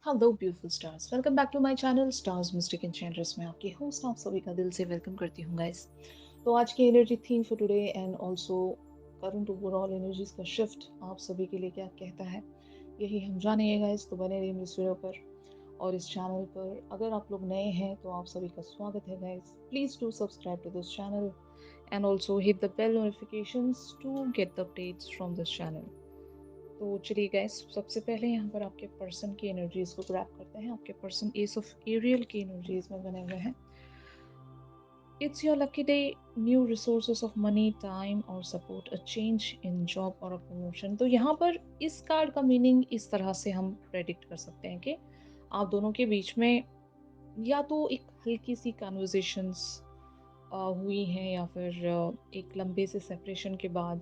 Hello beautiful stars, welcome back to my channel stars mystic enchantress में आपकी host आप सभी का दिल से वेलकम करती हूँ गाइस। तो आज की energy theme for today and also current overall energies का शिफ्ट आप सभी के लिए क्या कहता है, यही हम जानेंगे गाइस। तो बने रहिए इस वीडियो पर और इस चैनल पर। अगर आप लोग नए हैं तो आप सभी का स्वागत है guys. Please do subscribe to this channel and also hit the bell notifications to get the updates from this channel. तो चलिए गाइस, सबसे पहले यहाँ पर आपके पर्सन की एनर्जीज को ग्रैब करते हैं। आपके पर्सन एस ऑफ एरियल की एनर्जीज में बने हुए हैं। It's your lucky day, new resources of money, time और support, a change in job और अ प्रमोशन। तो यहाँ पर इस कार्ड का मीनिंग इस तरह से हम प्रेडिक्ट कर सकते हैं कि आप दोनों के बीच में या तो एक हल्की सी कन्वर्जेशंस हुई हैं या फिर एक लंबे से सेपरेशन के बाद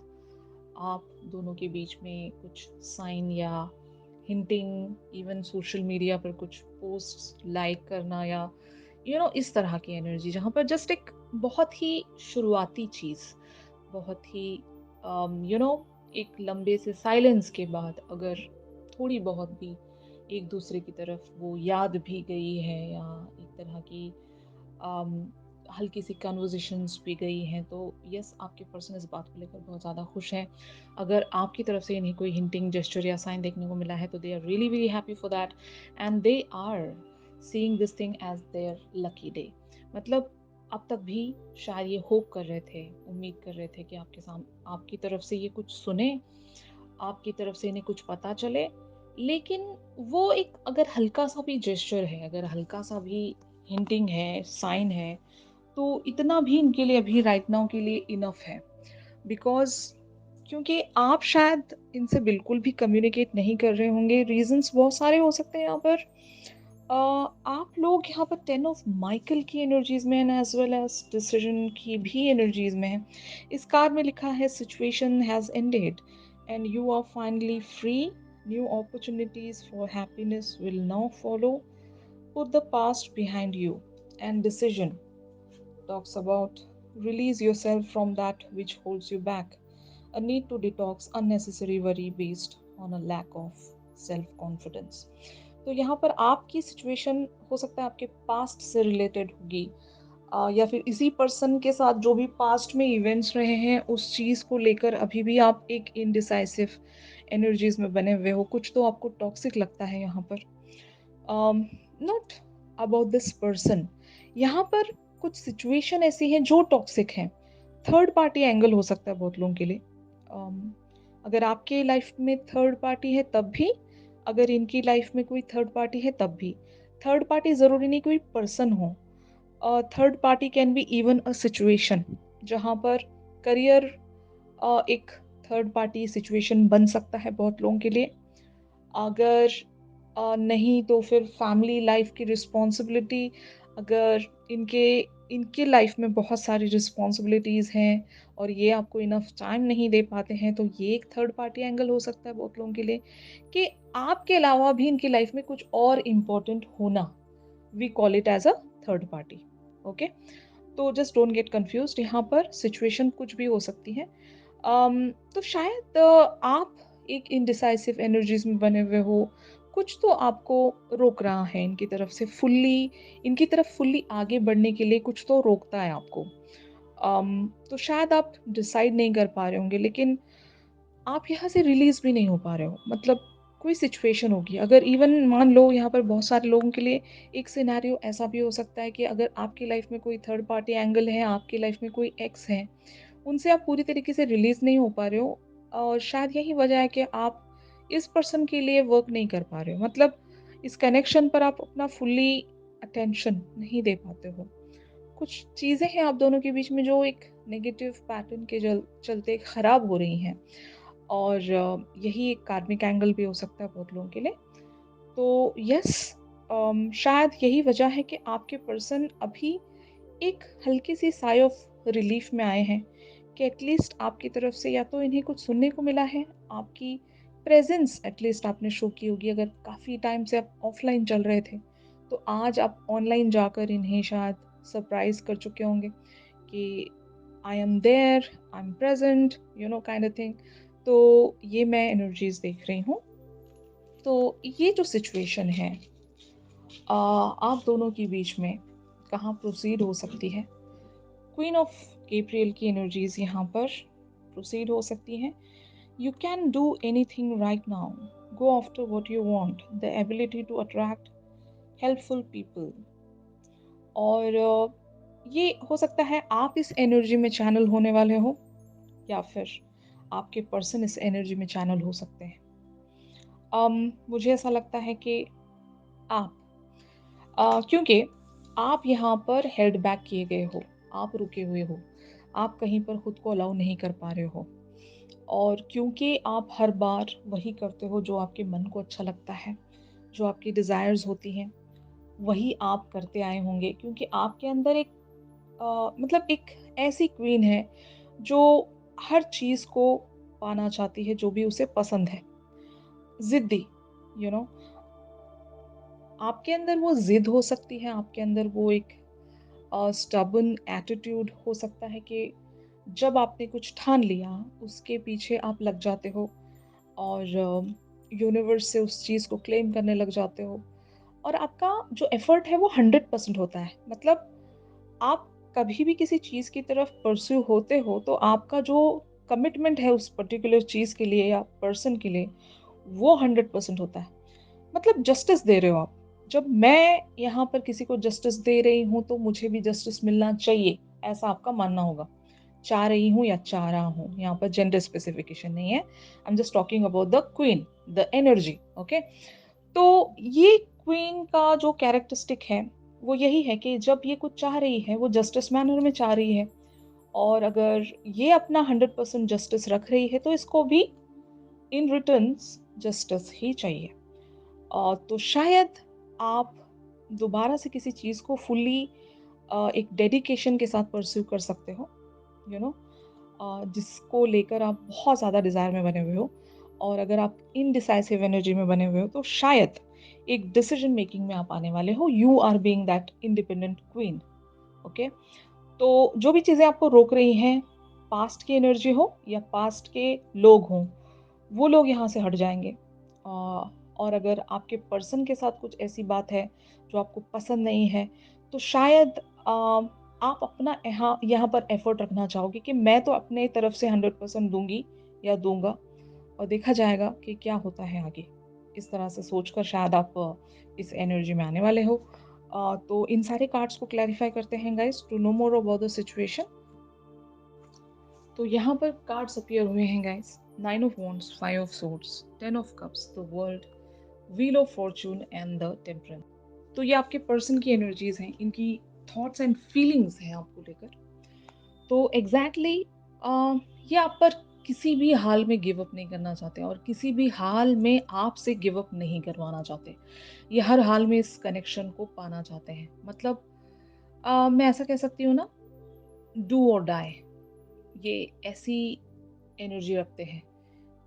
आप दोनों के बीच में कुछ साइन या हिंटिंग, इवन सोशल मीडिया पर कुछ पोस्ट लाइक करना या इस तरह की एनर्जी, जहाँ पर जस्ट एक बहुत ही शुरुआती चीज़, बहुत ही यू नो एक लंबे से साइलेंस के बाद अगर थोड़ी बहुत भी एक दूसरे की तरफ वो याद भी गई है या एक तरह की अम, हल्की सी कन्वर्जेशंस भी गई हैं, तो यस, आपके पर्सन इस बात को लेकर बहुत ज़्यादा खुश हैं। अगर आपकी तरफ से इन्हें कोई हिंटिंग जेस्चर या साइन देखने को मिला है तो they are really very happy for that and they are seeing this thing as their lucky day. मतलब अब तक भी शायद ये होप कर रहे थे, उम्मीद कर रहे थे कि आपके सामने आपकी तरफ से ये कुछ सुने, आपकी तरफ से इन्हें कुछ पता चले। लेकिन वो एक अगर हल्का सा भी जेस्चर है, अगर हल्का सा भी हिंटिंग है, साइन है, तो इतना भी इनके लिए अभी राइट नाउ के लिए इनफ है। बिकॉज क्योंकि आप शायद इनसे बिल्कुल भी कम्युनिकेट नहीं कर रहे होंगे। रीजंस बहुत सारे हो सकते हैं यहाँ पर। आप लोग यहाँ पर 10 ऑफ माइकल की एनर्जीज में एज वेल एज डिसीजन की भी एनर्जीज में है। इस कार्ड में लिखा है situation has ended and you are finally free, new opportunities for happiness will now follow, put the past behind you and decision talks about release yourself from that which holds you back, a need to detox unnecessary worry based on a lack of self confidence। तो यहाँ पर आपकी situation हो सकता है आपके past से related होगी, या फिर इसी पर्सन के साथ जो भी पास्ट में इवेंट्स रहे हैं उस चीज़ को लेकर अभी भी आप एक इनडिसाइसिव एनर्जीज में बने हुए हो। कुछ तो आपको टॉक्सिक लगता है यहाँ पर। नॉट अबाउट दिस पर्सन, यहाँ पर कुछ सिचुएशन ऐसी हैं जो टॉक्सिक हैं। थर्ड पार्टी एंगल हो सकता है बहुत लोगों के लिए। अगर आपके लाइफ में थर्ड पार्टी है तब भी, अगर इनकी लाइफ में कोई थर्ड पार्टी है तब भी। थर्ड पार्टी ज़रूरी नहीं कोई पर्सन हो। Third party can be even a situation, जहाँ पर करियर एक थर्ड पार्टी सिचुएशन बन सकता है बहुत लोगों के लिए। अगर नहीं तो फिर फैमिली लाइफ की रिस्पॉन्सिबिलिटी, अगर इनके इनके लाइफ में बहुत सारी रिस्पॉन्सिबिलिटीज़ हैं और ये आपको इनफ टाइम नहीं दे पाते हैं, तो ये एक थर्ड पार्टी एंगल हो सकता है बहुत लोगों के लिए कि आपके अलावा भी इनकी लाइफ में कुछ और इम्पोर्टेंट होना, we call it as a third party. Okay, तो जस्ट डोंट गेट कंफ्यूज्ड, यहाँ पर सिचुएशन कुछ भी हो सकती है। तो शायद आप एक इनडिसाइसिव एनर्जीज में बने हुए हो। कुछ तो आपको रोक रहा है इनकी तरफ से फुल्ली, इनकी तरफ फुल्ली आगे बढ़ने के लिए कुछ तो रोकता है आपको। तो शायद आप डिसाइड नहीं कर पा रहे होंगे, लेकिन आप यहाँ से रिलीज भी नहीं हो पा रहे हो। मतलब कोई सिचुएशन होगी, अगर इवन मान लो यहाँ पर बहुत सारे लोगों के लिए एक सिनेरियो ऐसा भी हो सकता है कि अगर आपकी लाइफ में कोई थर्ड पार्टी एंगल है, आपकी लाइफ में कोई एक्स है, उनसे आप पूरी तरीके से रिलीज नहीं हो पा रहे हो। और शायद यही वजह है कि आप इस पर्सन के लिए वर्क नहीं कर पा रहे हो। मतलब इस कनेक्शन पर आप अपना फुल्ली अटेंशन नहीं दे पाते हो। कुछ चीज़ें हैं आप दोनों के बीच में जो एक नेगेटिव पैटर्न के चलते खराब हो रही हैं। और यही एक कार्मिक एंगल भी हो सकता है बहुत लोगों के लिए। तो यस, शायद यही वजह है कि आपके पर्सन अभी एक हल्की सी साइ ऑफ रिलीफ में आए हैं कि एटलीस्ट आपकी तरफ से या तो इन्हें कुछ सुनने को मिला है, आपकी प्रेजेंस एटलीस्ट आपने शो की होगी। अगर काफ़ी टाइम से आप ऑफलाइन चल रहे थे तो आज आप ऑनलाइन जाकर इन्हें शायद सरप्राइज कर चुके होंगे कि I am there, I am present, kind of thing. तो ये मैं एनर्जीज देख रही हूँ। तो ये जो सिचुएशन है आप दोनों के बीच में कहाँ प्रोसीड हो सकती है? क्वीन ऑफ गेब्रियल की एनर्जीज यहाँ पर प्रोसीड हो सकती हैं। You can do anything right now, go after what you want, the ability to attract helpful people. और ये हो सकता है आप इस एनर्जी में चैनल होने वाले हो, या फिर आपके पर्सन इस एनर्जी में चैनल हो सकते हैं। मुझे ऐसा लगता है कि आप क्योंकि आप यहाँ पर हेल्ड बैक किए गए हो, आप रुके हुए हो, आप कहीं पर खुद को अलाउ नहीं कर पा रहे हो, और क्योंकि आप हर बार वही करते हो जो आपके मन को अच्छा लगता है, जो आपकी डिज़ायर्स होती हैं, वही आप करते आए होंगे, क्योंकि आपके अंदर एक मतलब एक ऐसी क्वीन है जो हर चीज़ को पाना चाहती है जो भी उसे पसंद है। ज़िद्दी, यू नो आपके अंदर वो ज़िद हो सकती है, आपके अंदर वो एक स्टबर्न एटीट्यूड हो सकता है कि जब आपने कुछ ठान लिया, उसके पीछे आप लग जाते हो और यूनिवर्स से उस चीज़ को क्लेम करने लग जाते हो, और आपका जो एफर्ट है वो 100% होता है। मतलब आप कभी भी किसी चीज़ की तरफ परस्यू होते हो तो आपका जो कमिटमेंट है उस पर्टिकुलर चीज़ के लिए या पर्सन के लिए, वो 100% होता है। मतलब जस्टिस दे रहे हो आप। जब मैं यहाँ पर किसी को जस्टिस दे रही हूँ तो मुझे भी जस्टिस मिलना चाहिए, ऐसा आपका मानना होगा। चाह रही हूँ या चाह रहा हूँ, यहाँ पर जेंडर स्पेसिफिकेशन नहीं है। I am just talking about the queen, the energy, okay? तो ये क्वीन का जो कैरेक्टरिस्टिक है, वो यही है कि जब ये कुछ चाह रही है, वो जस्टिस मैनर में चाह रही है, और अगर ये अपना 100% जस्टिस रख रही है, तो इसको भी इन रिटर्न जस्टिस ही चाहिए। तो शायद आप दोबारा से किसी चीज़ को फुल्ली एक डेडिकेशन के साथ परस्यू कर सकते हो, यू नो जिसको लेकर आप बहुत ज़्यादा डिज़ायर में बने हुए हो। और अगर आप इनडिसाइसिव एनर्जी में बने हुए हो, तो शायद एक डिसीजन मेकिंग में आप आने वाले हो। You are being that independent queen, okay? तो जो भी चीज़ें आपको रोक रही हैं, पास्ट की एनर्जी हो या पास्ट के लोग हों, वो लोग यहाँ से हट जाएँगे। और अगर आपके पर्सन के साथ कुछ ऐसी बात है जो आपको पसंद नहीं है, तो शायद आप अपना यहाँ यहाँ पर एफर्ट रखना चाहोगे कि मैं तो अपने तरफ से 100% दूँगी या दूँगा, और देखा जाएगा कि क्या होता है आगे। इस तरह से सोचकर शायद आप इस एनर्जी में आने वाले हो। तो इन सारे कार्ड्स को क्लैरिफाई करते हैं guys to know more about the situation. तो यहाँ पर कार्ड्स अपीयर हुए हैं guys. 9 of wands, 5 of swords, 10 of cups, the world, wheel of fortune and the temperance. तो ये आपके पर्सन की एनर्जीज हैं, इनकी थॉट्स एंड फीलिंग्स हैं आपको लेकर। तो एग्जैक्टली ये आप पर किसी भी हाल में गिव अप नहीं करना चाहते, और किसी भी हाल में आपसे गिव अप नहीं करवाना चाहते। ये हर हाल में इस कनेक्शन को पाना चाहते हैं। मतलब मैं ऐसा कह सकती हूँ ना, डू और डाई, ये ऐसी एनर्जी रखते हैं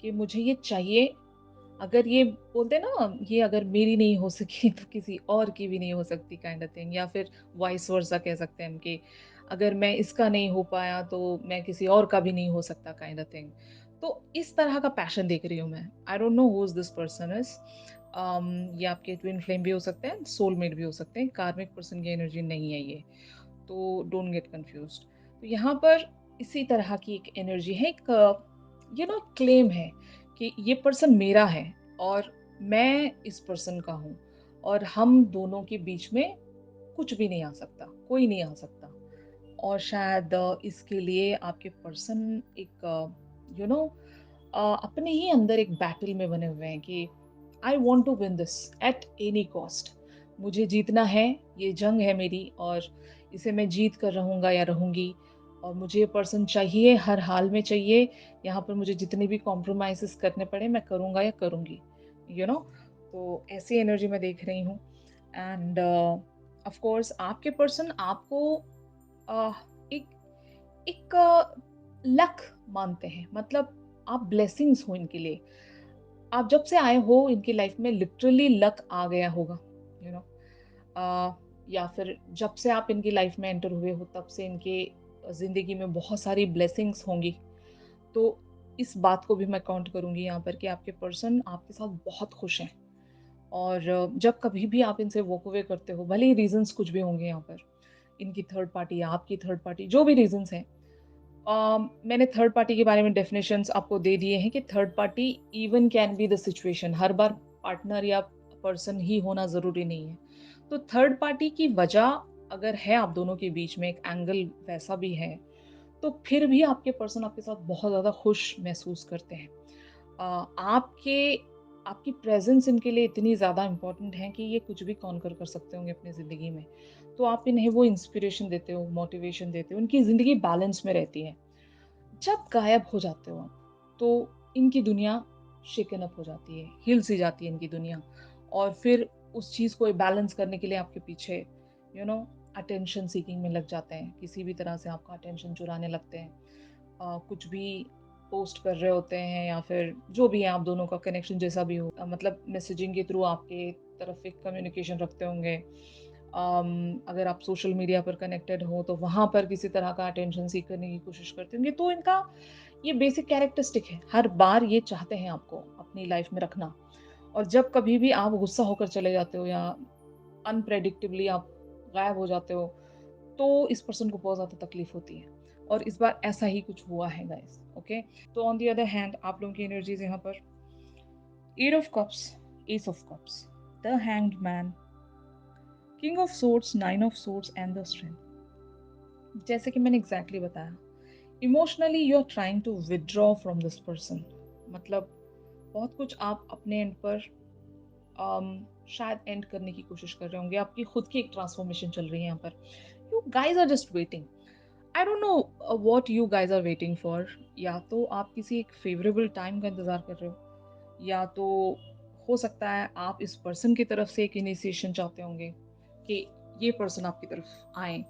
कि मुझे ये चाहिए। अगर ये बोलते हैं ना, ये अगर मेरी नहीं हो सकी तो किसी और की भी नहीं हो सकती, काइंड ऑफ थिंग। या फिर वाइस वर्सा कह सकते हैं हम कि अगर मैं इसका नहीं हो पाया तो मैं किसी और का भी नहीं हो सकता, काइंड ऑफ थिंग। तो इस तरह का पैशन देख रही हूँ मैं। आई don't know who is this person is. ये आपके ट्विन फ्लेम भी हो सकते हैं, सोलमेट भी हो सकते हैं। कार्मिक पर्सन की एनर्जी नहीं है ये, तो डोंट गेट कंफ्यूज्ड। तो यहाँ पर इसी तरह की एक एनर्जी है, एक क्लेम है कि ये पर्सन मेरा है और मैं इस पर्सन का हूँ, और हम दोनों के बीच में कुछ भी नहीं आ सकता, कोई नहीं आ सकता। और शायद इसके लिए आपके पर्सन एक यू नो अपने ही अंदर एक बैटल में बने हुए हैं कि I want to win this at any cost. मुझे जीतना है, ये जंग है मेरी, और इसे मैं जीत कर रहूंगा या रहूंगी। और मुझे ये पर्सन चाहिए, हर हाल में चाहिए। यहाँ पर मुझे जितने भी कॉम्प्रोमाइजेस करने पड़े मैं करूंगा या करूंगी, यू नो तो ऐसी एनर्जी मैं देख रही हूँ। एंड ऑफ कोर्स आपके पर्सन आपको अ, एक एक लक मानते हैं। मतलब आप ब्लेसिंग्स हो इनके लिए। आप जब से आए हो इनकी लाइफ में लिटरली लक आ गया होगा, यू नो या फिर जब से आप इनकी लाइफ में एंटर हुए हो तब से इनके जिंदगी में बहुत सारी ब्लेसिंग्स होंगी। तो इस बात को भी मैं काउंट करूंगी यहाँ पर कि आपके पर्सन आपके साथ बहुत खुश हैं। और जब कभी भी आप इनसे वॉक अवे करते हो, भले ही रीज़न्स कुछ भी होंगे यहाँ पर, इनकी थर्ड पार्टी या आपकी थर्ड पार्टी, जो भी रीज़न्स हैं, मैंने थर्ड पार्टी के बारे में डेफिनेशंस आपको दे दिए हैं कि third party even can be the situation, her bar partner या पर्सन ही होना ज़रूरी नहीं है। तो थर्ड पार्टी की वजह अगर है आप दोनों के बीच में, एक एंगल वैसा भी है, तो फिर भी आपके पर्सन आपके साथ बहुत ज़्यादा खुश महसूस करते हैं। आपके आपकी प्रेज़ेंस इनके लिए इतनी ज़्यादा इम्पोर्टेंट है कि ये कुछ भी कॉन्कर कर सकते होंगे अपनी ज़िंदगी में। तो आप इन्हें वो इंस्पिरेशन देते हो, मोटिवेशन देते हो, उनकी ज़िंदगी बैलेंस में रहती है। जब गायब हो जाते हो आप, तो इनकी दुनिया शेकन अप हो जाती है, हिल सी जाती है इनकी दुनिया, और फिर उस चीज़ को बैलेंस करने के लिए आपके पीछे यू नो अटेंशन सीकिंग में लग जाते हैं, किसी भी तरह से आपका अटेंशन चुराने लगते हैं। कुछ भी पोस्ट कर रहे होते हैं या फिर जो भी है, आप दोनों का कनेक्शन जैसा भी हो, मतलब मैसेजिंग के थ्रू आपके तरफ एक कम्युनिकेशन रखते होंगे। अगर आप सोशल मीडिया पर कनेक्टेड हो तो वहाँ पर किसी तरह का अटेंशन सीक करने की कोशिश करते होंगे। तो इनका ये बेसिक कैरेक्टरिस्टिक है, हर बार ये चाहते हैं आपको अपनी लाइफ में रखना। और जब कभी भी आप गुस्सा होकर चले जाते हो या अनप्रेडिक्टेबली आप गायब हो जाते हो, तो इस पर्सन को बहुत ज़्यादा तकलीफ होती है। और इस बार ऐसा ही कुछ हुआ है गाइस, ओके। तो ऑन द अदर हैंड आप लोगों की एनर्जीज यहाँ पर, eight of cups, ace of cups, the hanged man, king of swords, nine of swords and the strength. जैसे कि मैंने एग्जैक्टली बताया, emotionally you are trying to withdraw from this person. मतलब बहुत कुछ आप अपने एंड पर शायद एंड करने की कोशिश कर रहे होंगे, आपकी खुद की एक ट्रांसफॉर्मेशन चल रही है यहाँ पर। You guys are just waiting. I don't know what you guys are waiting for. या तो आप किसी एक फेवरेबल टाइम का इंतजार कर रहे हो, या तो हो सकता है आप इस पर्सन की तरफ से एक इनिशिएशन चाहते होंगे कि ये पर्सन आपकी तरफ आए।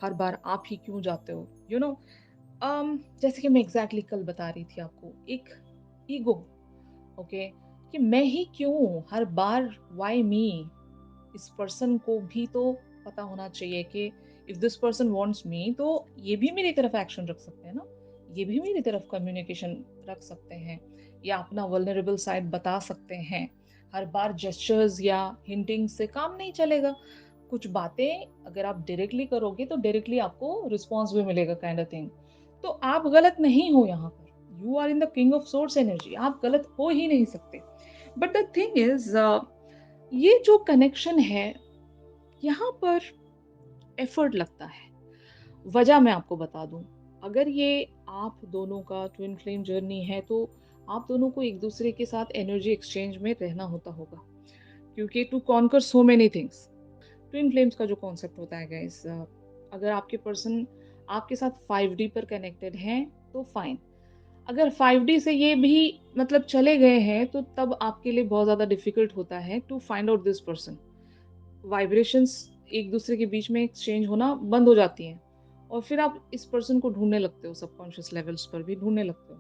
हर बार आप ही क्यों जाते हो, यू नो। जैसे कि मैं एग्जैक्टली कल बता रही थी आपको, एक ईगो, ओके, कि मैं ही क्यों हर बार, व्हाई मी। इस पर्सन को भी तो पता होना चाहिए कि इफ दिस पर्सन वांट्स मी, तो ये भी मेरी तरफ एक्शन रख सकते हैं ना, ये भी मेरी तरफ कम्युनिकेशन रख सकते हैं, या अपना वल्नरेबल साइड बता सकते हैं। हर बार जेस्चर्स या हिंटिंग से काम नहीं चलेगा। कुछ बातें अगर आप डायरेक्टली करोगे तो डायरेक्टली आपको रिस्पॉन्स भी मिलेगा, काइंड ऑफ थिंग। तो आप गलत नहीं हो यहाँ पर, you are in the king of source energy, आप गलत हो ही नहीं सकते। बट द थिंग इज, ये जो कनेक्शन है, यहाँ पर एफर्ट लगता है। वजह मैं आपको बता दूं, अगर ये आप दोनों का ट्विन फ्लेम जर्नी है, तो आप दोनों को एक दूसरे के साथ एनर्जी एक्सचेंज में रहना होता होगा, क्योंकि to conquer so many things. Twin flames का जो कॉन्सेप्ट होता है गाइस, अगर आपके पर्सन आपके साथ 5D पर कनेक्टेड हैं तो फाइन। अगर 5D से ये भी मतलब चले गए हैं, तो तब आपके लिए बहुत ज़्यादा डिफिकल्ट होता है to find out this person. Vibrations एक दूसरे के बीच में एक्सचेंज होना बंद हो जाती हैं, और फिर आप इस पर्सन को ढूंढने लगते हो, सबकॉन्शियस लेवल्स पर भी ढूंढने लगते हो।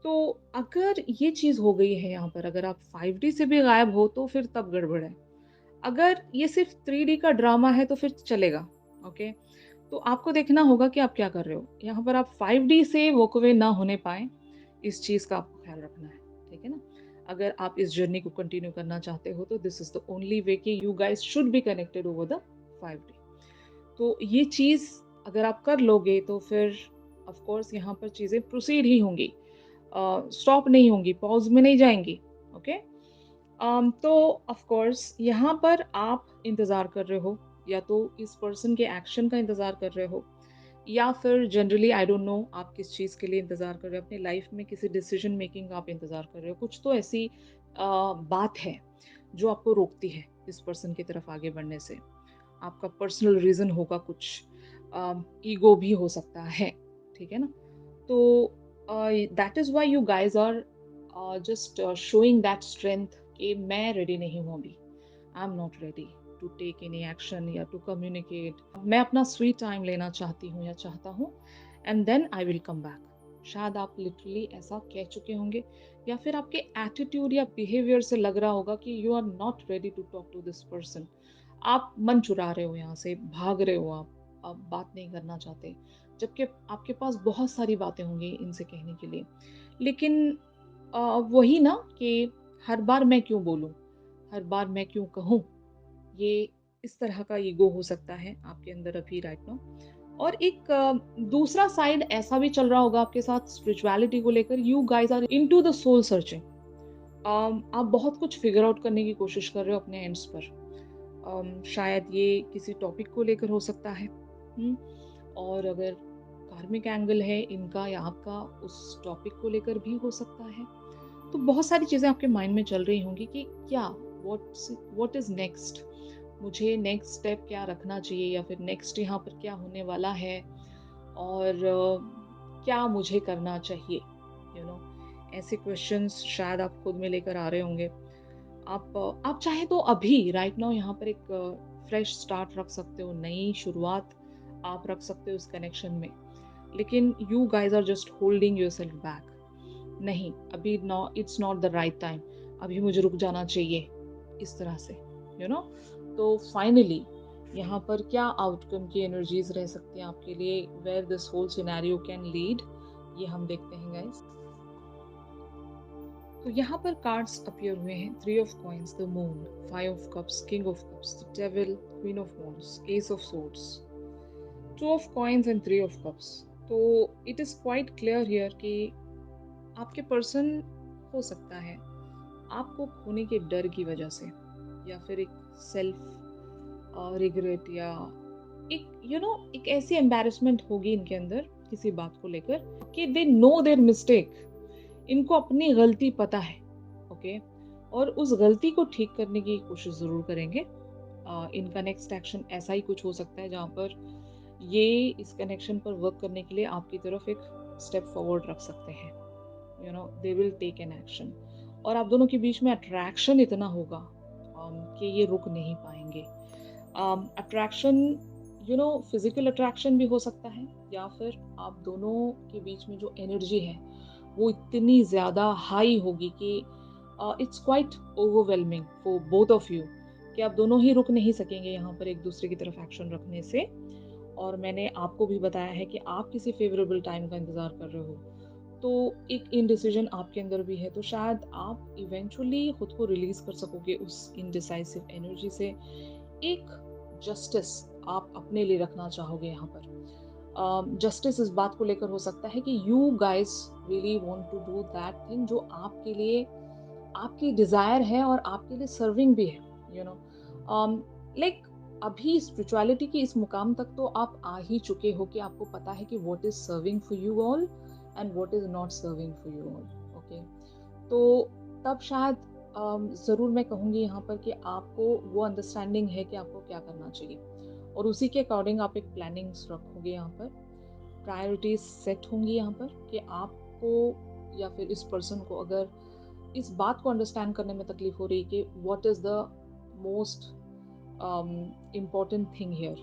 तो अगर ये चीज़ हो गई है यहाँ पर, अगर आप 5D से भी गायब हो, तो फिर तब गड़बड़ है। अगर ये सिर्फ 3D का ड्रामा है तो फिर चलेगा, ओके। तो आपको देखना होगा कि आप क्या कर रहे हो। यहाँ पर आप 5D से वॉक अवे ना होने पाए, इस चीज़ का आपको ख्याल रखना है, ठीक है ना। अगर आप इस जर्नी को कंटिन्यू करना चाहते हो, तो this is the only way कि you guys should be connected over the 5D। तो ये चीज़ अगर आप कर लोगे, तो फिर ऑफ कोर्स यहाँ पर चीज़ें प्रोसीड ही होंगी, स्टॉप नहीं होंगी, पॉज में नहीं जाएंगी, ओके। तो ऑफ कोर्स यहाँ पर आप इंतज़ार कर रहे हो, या तो इस पर्सन के एक्शन का इंतज़ार कर रहे हो, या फिर जनरली आई डोंट नो आप किस चीज़ के लिए इंतज़ार कर रहे हो। अपनी लाइफ में किसी डिसीजन मेकिंग का आप इंतज़ार कर रहे हो। कुछ तो ऐसी बात है जो आपको रोकती है इस पर्सन की तरफ आगे बढ़ने से। आपका पर्सनल रीज़न होगा कुछ, ईगो भी हो सकता है, ठीक है ना। तो that is why you guys are just showing that strength कि मैं रेडी नहीं हूँ अभी, I am not ready to take any action या टू कम्युनिकेट। मैं अपना स्वीट टाइम लेना चाहती हूँ या चाहता हूँ, and then I will come back. शायद आप लिटरली ऐसा कह चुके होंगे, या फिर आपके एटीट्यूड या बिहेवियर से लग रहा होगा कि you are not ready to talk to this person. आप मन चुरा रहे हो, यहाँ से भाग रहे हो, आप बात नहीं करना चाहते, जबकि आपके पास बहुत सारी बातें होंगी इनसे कहने के लिए। लेकिन वही ना कि हर बार मैं क्यों बोलूं, हर बार मैं क्यों कहूँ, ये इस तरह का ईगो हो सकता है आपके अंदर अभी राइट नाउ। और एक दूसरा साइड ऐसा भी चल रहा होगा आपके साथ स्पिरिचुअलिटी को लेकर, you guys are into the soul searching. आप बहुत कुछ फिगर आउट करने की कोशिश कर रहे हो अपने एंड्स पर। शायद ये किसी टॉपिक को लेकर हो सकता है। और अगर कार्मिक एंगल है इनका या आपका, उस टॉपिक को लेकर भी हो सकता है। तो बहुत सारी चीज़ें आपके माइंड में चल रही होंगी कि क्या, व्हाट इज़ नेक्स्ट? मुझे नेक्स्ट स्टेप क्या रखना चाहिए, या फिर नेक्स्ट यहाँ पर क्या होने वाला है, और क्या मुझे करना चाहिए? यू नो ऐसे क्वेश्चंस शायद आप खुद में लेकर आ रहे होंगे। आप चाहे तो अभी राइट नाउ यहाँ पर एक फ्रेश स्टार्ट रख सकते हो, नई शुरुआत आप रख सकते हो इस कनेक्शन में। लेकिन you guys are just holding yourself back. नहीं, अभी it's not the right time, अभी मुझे रुक जाना चाहिए, इस तरह से तो फाइनली यहाँ पर क्या आउटकम की एनर्जीज रह सकती हैं आपके लिए, where this whole scenario can lead, ये हम देखते हैं गाइस। तो यहाँ पर कार्ड्स अपीयर हुए हैं, 3 of Coins, the moon, 5 of Cups, king of cups, the devil, queen of wands, S of swords, 2 of Coins and 3 of Cups। तो it is quite clear here कि आपके पर्सन हो सकता है आपको खोने के डर की वजह से, या फिर एक सेल्फ रिग्रेट, या एक एक ऐसी एम्बैरेसमेंट होगी इनके अंदर किसी बात को लेकर कि दे नो देयर मिस्टेक। इनको अपनी गलती पता है, ओके, और उस गलती को ठीक करने की कोशिश जरूर करेंगे। इनका नेक्स्ट एक्शन ऐसा ही कुछ हो सकता है जहाँ पर ये इस कनेक्शन पर वर्क करने के लिए आपकी तरफ एक स्टेप फॉरवर्ड रख सकते हैं। They will take an action, और आप दोनों के बीच में अट्रैक्शन इतना होगा कि ये रुक नहीं पाएंगे। अट्रैक्शन फिजिकल अट्रैक्शन भी हो सकता है, या फिर आप दोनों के बीच में जो एनर्जी है वो इतनी ज़्यादा हाई होगी कि it's quite overwhelming for both of you, कि आप दोनों ही रुक नहीं सकेंगे यहाँ पर एक दूसरे की तरफ एक्शन रखने से। और मैंने आपको भी बताया है कि आप किसी फेवरेबल टाइम का इंतज़ार कर रहे हो, तो एक इनडिसीजन आपके अंदर भी है, तो शायद आप इवेंचुअली खुद को रिलीज कर सकोगे उस इनडिसाइसिव एनर्जी से। एक जस्टिस आप अपने लिए रखना चाहोगे यहाँ पर। जस्टिस इस बात को लेकर हो सकता है कि you guys really want to do that thing जो आपके लिए आपकी डिजायर है और आपके लिए सर्विंग भी है। यू नो लाइक अभी स्पिरिचुअलिटी की इस मुकाम तक तो आप आ ही चुके हो कि आपको पता है कि what is serving for you all and what is not serving for you all. Okay, तो तब शायद ज़रूर मैं कहूँगी यहाँ पर कि आपको वो अंडरस्टैंडिंग है कि आपको क्या करना चाहिए, और उसी के अकॉर्डिंग आप एक प्लानिंग्स रखोगे यहाँ पर। प्रायोरिटीज सेट होंगी यहाँ पर कि आपको या फिर इस पर्सन को अगर इस बात को अंडरस्टैंड करने में तकलीफ हो रही कि what is the most important thing here,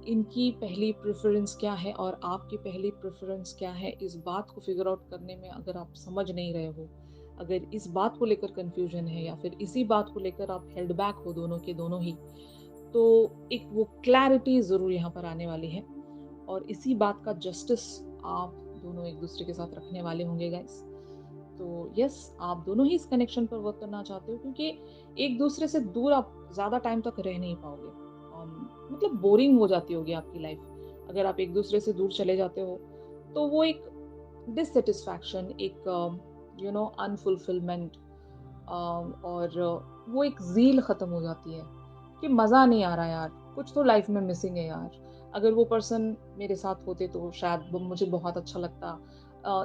इनकी पहली प्रेफरेंस क्या है और आपकी पहली प्रेफरेंस क्या है, इस बात को फिगर आउट करने में अगर आप समझ नहीं रहे हो, अगर इस बात को लेकर कंफ्यूजन है, या फिर इसी बात को लेकर आप हेल्ड बैक हो दोनों के दोनों ही, तो एक वो क्लैरिटी ज़रूर यहाँ पर आने वाली है, और इसी बात का जस्टिस आप दोनों एक दूसरे के साथ रखने वाले होंगे गाइस। तो यस, आप दोनों ही इस कनेक्शन पर वर्क करना चाहते हो, क्योंकि एक दूसरे से दूर आप ज़्यादा टाइम तक रह नहीं पाओगे। मतलब बोरिंग हो जाती होगी आपकी लाइफ अगर आप एक दूसरे से दूर चले जाते हो, तो वो एक डिससेटिस्फैक्शन, एक अनफुलफिलमेंट, और वो एक ज़ील ख़त्म हो जाती है कि मज़ा नहीं आ रहा यार, कुछ तो लाइफ में मिसिंग है यार। अगर वो पर्सन मेरे साथ होते तो शायद वो मुझे बहुत अच्छा लगता।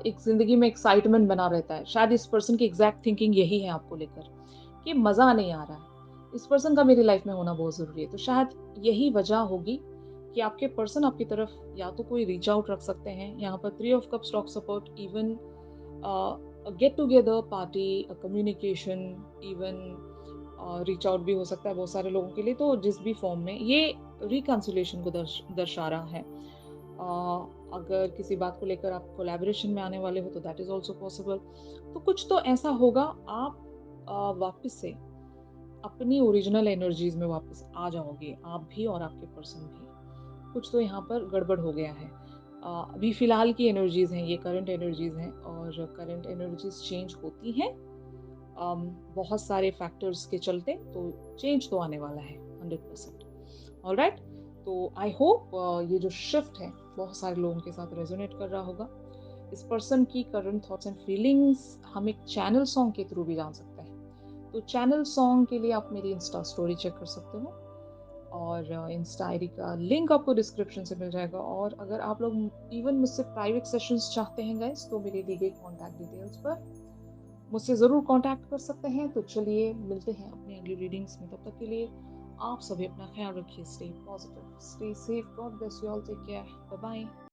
एक ज़िंदगी में एक्साइटमेंट बना रहता है। शायद इस पर्सन की एग्ज़ैक्ट थिंकिंग यही है आपको लेकर कि मज़ा नहीं आ रहा है। इस पर्सन का मेरी लाइफ में होना बहुत ज़रूरी है। तो शायद यही वजह होगी कि आपके पर्सन आपकी तरफ या तो कोई रीच आउट रख सकते हैं। यहाँ पर 3 of cups talks about even get together party, communication, even reach out भी हो सकता है बहुत सारे लोगों के लिए। तो जिस भी फॉर्म में ये रिकंसिलिएशन को दर्शा रहा है। अगर किसी बात को लेकर आप कोलैबोरेशन में आने वाले हो तो दैट इज ऑल्सो पॉसिबल। तो कुछ तो ऐसा होगा, आप वापस से अपनी ओरिजिनल एनर्जीज में वापस आ जाओगे, आप भी और आपके पर्सन भी। कुछ तो यहाँ पर गड़बड़ हो गया है। अभी फिलहाल की एनर्जीज हैं, ये करंट एनर्जीज हैं, और करंट एनर्जीज चेंज होती हैं बहुत सारे फैक्टर्स के चलते, तो चेंज तो आने वाला है 100%। ऑलराइट, तो आई होप ये जो शिफ्ट है बहुत सारे लोगों के साथ रेजोनेट कर रहा होगा। इस पर्सन की करंट थॉट्स एंड फीलिंग्स हम एक चैनल सॉन्ग के थ्रू भी जान सकते हैं। तो चैनल सॉन्ग के लिए आप मेरी इंस्टा स्टोरी चेक कर सकते हो, और इंस्टा आईडी का लिंक आपको डिस्क्रिप्शन से मिल जाएगा। और अगर आप लोग इवन मुझसे प्राइवेट सेशंस चाहते हैं गाइस, तो मेरी दी गई कॉन्टैक्ट डिटेल्स पर मुझसे ज़रूर कॉन्टैक्ट कर सकते हैं। तो चलिए मिलते हैं अपनी अगली रीडिंग्स में, तब तक के लिए आप सभी अपना ख्याल रखिए। Stay positive, stay safe, God bless you all, take care, bye bye.